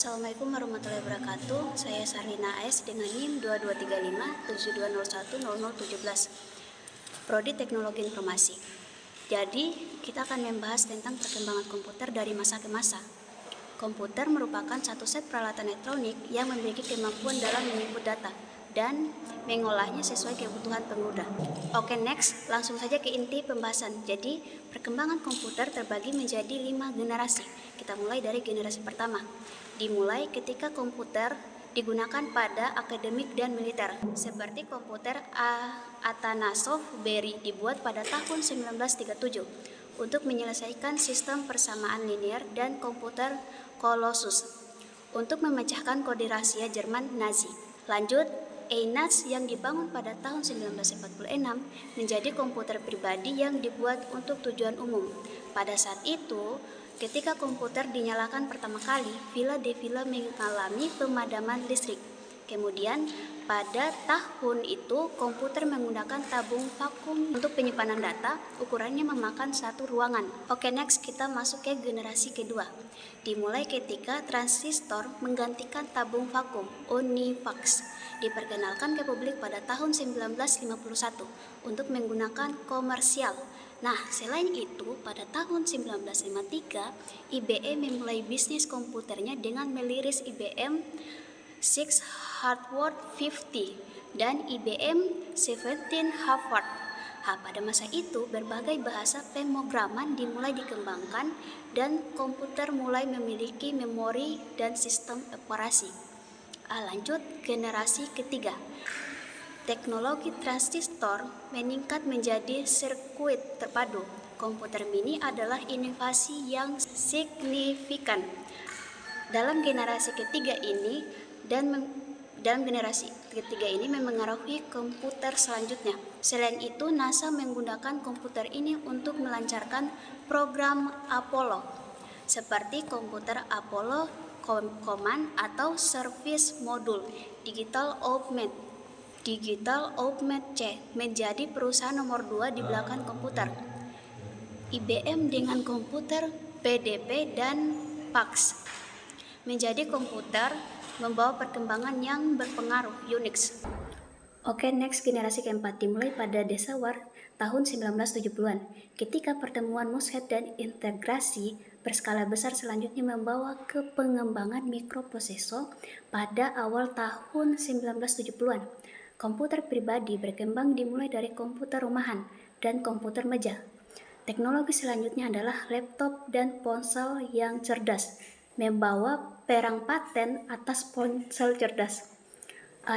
Assalamualaikum warahmatullahi wabarakatuh. Saya Sarlina AS dengan NIM 223572010017. Prodi Teknologi Informasi. Jadi, kita akan membahas tentang perkembangan komputer dari masa ke masa. Komputer merupakan satu set peralatan elektronik yang memiliki kemampuan dalam menginput data dan mengolahnya sesuai kebutuhan pengguna. Oke, next, langsung saja ke inti pembahasan. Jadi, perkembangan komputer terbagi menjadi 5 generasi. Kita mulai dari generasi pertama. Dimulai ketika komputer digunakan pada akademik dan militer, seperti komputer Atanasov Berry dibuat pada tahun 1937 untuk menyelesaikan sistem persamaan linear, dan komputer Colossus untuk memecahkan kode rahasia Jerman Nazi. Lanjut, ENIAC yang dibangun pada tahun 1946 menjadi komputer pribadi yang dibuat untuk tujuan umum. Pada saat itu, ketika komputer dinyalakan pertama kali, Villa de Villa mengalami pemadaman listrik. Kemudian, pada tahun itu, komputer menggunakan tabung vakum untuk penyimpanan data, ukurannya memakan satu ruangan. Oke, next kita masuk ke generasi kedua. Dimulai ketika transistor menggantikan tabung vakum, Unifax, diperkenalkan ke publik pada tahun 1951 untuk menggunakan komersial. Nah, selain itu, pada tahun 1953, IBM memulai bisnis komputernya dengan meliris IBM 6 Hardware 50 dan IBM 17 Harvard. Pada masa itu, berbagai bahasa pemrograman dimulai dikembangkan dan komputer mulai memiliki memori dan sistem operasi. Lanjut, generasi ketiga. Teknologi transistor meningkat menjadi sirkuit terpadu. Komputer mini adalah inovasi yang signifikan dalam generasi ketiga ini memengaruhi komputer selanjutnya. Selain itu, NASA menggunakan komputer ini untuk melancarkan program Apollo, seperti komputer Apollo Command atau Service Module. Digital Outmet C menjadi perusahaan nomor 2 di belakang komputer IBM dengan komputer PDP dan PAX. Menjadi komputer membawa perkembangan yang berpengaruh Unix. Oke, next, generasi keempat dimulai pada Desa-War tahun 1970-an, ketika pertemuan MOSFET dan integrasi berskala besar selanjutnya membawa ke pengembangan mikroprosesor pada awal tahun 1970-an. Komputer pribadi berkembang dimulai dari komputer rumahan dan komputer meja. Teknologi selanjutnya adalah laptop dan ponsel yang cerdas, membawa perang paten atas ponsel cerdas.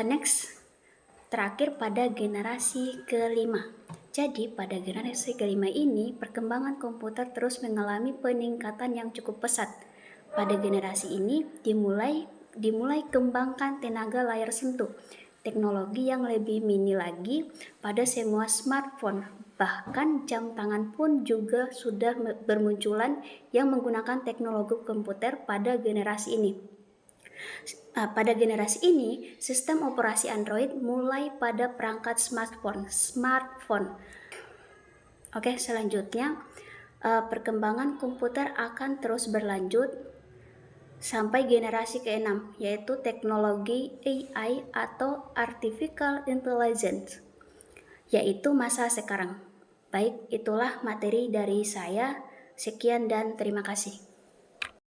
Next, terakhir pada generasi kelima. Jadi pada generasi kelima ini, perkembangan komputer terus mengalami peningkatan yang cukup pesat. Pada generasi ini dimulai kembangkan tenaga layar sentuh, teknologi yang lebih mini lagi pada semua smartphone. Bahkan jam tangan pun juga sudah bermunculan yang menggunakan teknologi komputer pada generasi ini. Pada generasi ini, sistem operasi Android mulai pada perangkat smartphone. Oke, selanjutnya perkembangan komputer akan terus berlanjut sampai generasi ke-6, yaitu teknologi AI atau Artificial Intelligence, yaitu masa sekarang. Baik, itulah materi dari saya. Sekian dan terima kasih.